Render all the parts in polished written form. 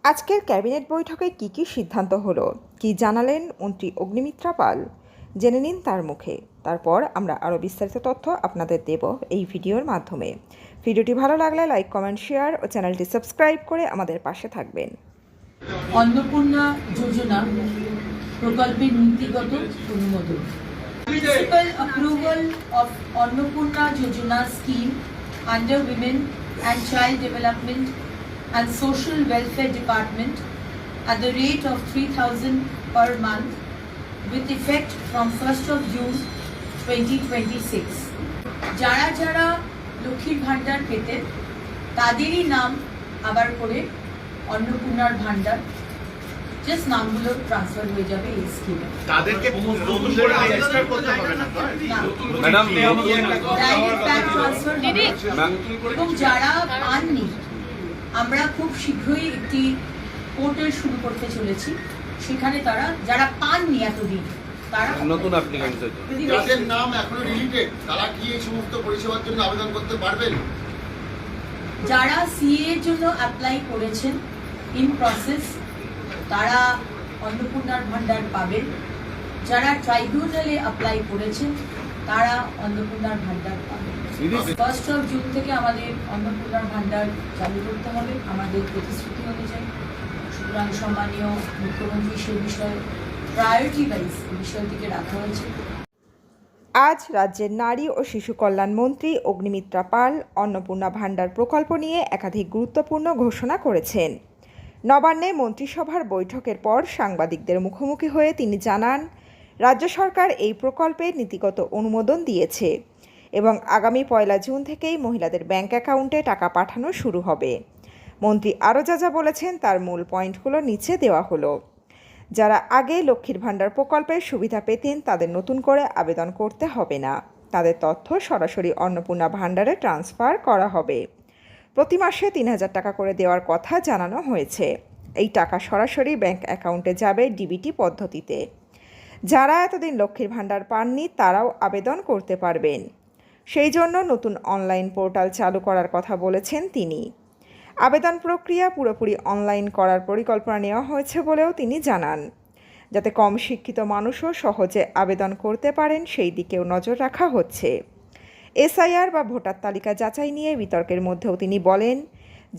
আজকের ক্যাবিনেট বৈঠকে কী সিদ্ধান্ত হলো, কী জানালেন মন্ত্রী অগ্নিমিত্রা পাল, জেনে নিন তার মুখে। তারপর আমরা আরও বিস্তারিত তথ্য আপনাদের দেব এই ভিডিওর মাধ্যমে। ভিডিওটি ভালো লাগলে লাইক, কমেন্ট, শেয়ার ও চ্যানেলটি সাবস্ক্রাইব করে আমাদের পাশে থাকবেন। অন্নপূর্ণা যোজনা প্রকল্পের নীতিগত অনুমোদন। Municipal approval of Annapurna Yojana scheme under Women and Child Development and Social Welfare Department at the rate of 3,000 per month with effect from 1st of June 2026. যারা যারা লক্ষ্মীর ভান্ডার পেতেন তাদেরই নাম আবার করে অন্নপূর্ণার ভান্ডার জাস্ট নামগুলো ট্রান্সফার হয়ে যাবে এই স্কিমে। তাদেরকে নতুন করে রেজিস্টার করতে হবে না ম্যাডাম, ডাইরেক্ট ব্যাংক ট্রান্সফার হবে। এবং যারা পাননি আমরা খুব শীঘ্রই একটি পোর্টাল শুরু করতে চলেছি, সেখানে তারা যারা পাননি এতদিন তারা নতুন অ্যাপ্লিকেন্ট যাদের নাম এখনো রিলিটেড তারা কি এই সমস্ত পরিষেবার জন্য আবেদন করতে পারবেন? যারা সিএ এর জন্য অ্যাপ্লাই করেছেন ইন প্রসেস তারা অন্নপূর্ণার ভান্ডার পাবেন। যারা ট্রাইব্যুনালে অ্যাপ্লাই করেছেন তারা অন্নপূর্ণার ভান্ডার পাবেন। 1st of June থেকে আমাদের অন্নপূর্ণার ভান্ডার চালু করতে হবে আমাদের প্রতিশ্রুতি অনুযায়ী। সুতরাং সম্মানীয় মুখ্যমন্ত্রী সে বিষয়ে প্রায়োরিটি ওয়াইজ বিষয়টিকে রাখা হয়েছে। আজ রাজ্যের নারী ও শিশু কল্যাণ মন্ত্রী অগ্নিমিত্রা পাল অন্নপূর্ণা ভান্ডার প্রকল্প নিয়ে একাধিক গুরুত্বপূর্ণ ঘোষণা করেছেন। নবান্নে মন্ত্রিসভার বৈঠকের পর সাংবাদিকদের মুখোমুখি হয়ে তিনি জানান, রাজ্য সরকার এই প্রকল্পের নীতিগত অনুমোদন দিয়েছে এবং আগামী 1 জুন থেকেই মহিলাদের ব্যাংক অ্যাকাউন্টে টাকা পাঠানো শুরু হবে। মন্ত্রী আরও যা বলেছেন তার মূল পয়েন্টগুলো নিচে দেওয়া হলো। যারা আগে লক্ষ্মীর ভান্ডার প্রকল্পের সুবিধা পেতেন তাদের নতুন করে আবেদন করতে হবে না, তাদের তথ্য সরাসরি অন্নপূর্ণা ভান্ডারে ট্রান্সফার করা হবে। প্রতি মাসে 3,000 টাকা করে দেওয়ার কথা জানানো হয়েছে। এই টাকা সরাসরি ব্যাংক অ্যাকাউন্টে যাবে ডিবিটি পদ্ধতিতে। যারা এতদিন লক্ষ্মীর ভান্ডার পাননি তারাও আবেদন করতে পারবেন। সেই জন্য নতুন অনলাইন পোর্টাল চালু করার কথা বলেছেন তিনি। আবেদন প্রক্রিয়া পুরোপুরি অনলাইন করার পরিকল্পনা নেওয়া হয়েছে বলেও তিনি জানান, যাতে কম শিক্ষিত মানুষও সহজে আবেদন করতে পারেন সেই দিকেও নজর রাখা হচ্ছে। এসআইআর বা ভোটার তালিকা যাচাই নিয়ে বিতর্কের মধ্যেও তিনি বলেন,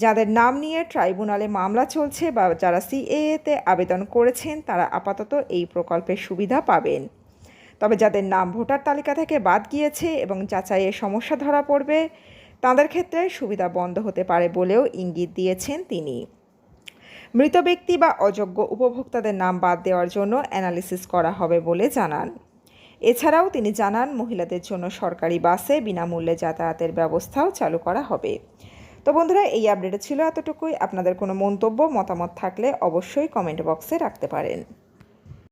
যাদের নাম নিয়ে ট্রাইব্যুনালে মামলা চলছে বা যারা সিএএতে আবেদন করেছেন তারা আপাতত এই প্রকল্পের সুবিধা পাবেন। তবে যাদের নাম ভোটার তালিকা থেকে বাদ গিয়েছে এবং যাচাইয়ে সমস্যা ধরা পড়বে তাদের ক্ষেত্রে সুবিধা বন্ধ হতে পারে বলেও ইঙ্গিত দিয়েছেন তিনি। মৃত ব্যক্তি বা অযোগ্য উপভোক্তাদের নাম বাদ দেওয়ার জন্য অ্যানালিসিস করা হবে বলে জানান। এছাড়াও তিনি জানান, মহিলাদের জন্য সরকারি বাসে বিনামূল্যে যাতায়াতের ব্যবস্থাও চালু করা হবে। তো বন্ধুরা, এই আপডেটে ছিল এতটুকুই। আপনাদের কোনো মন্তব্য মতামত থাকলে অবশ্যই কমেন্ট বক্সে রাখতে পারেন।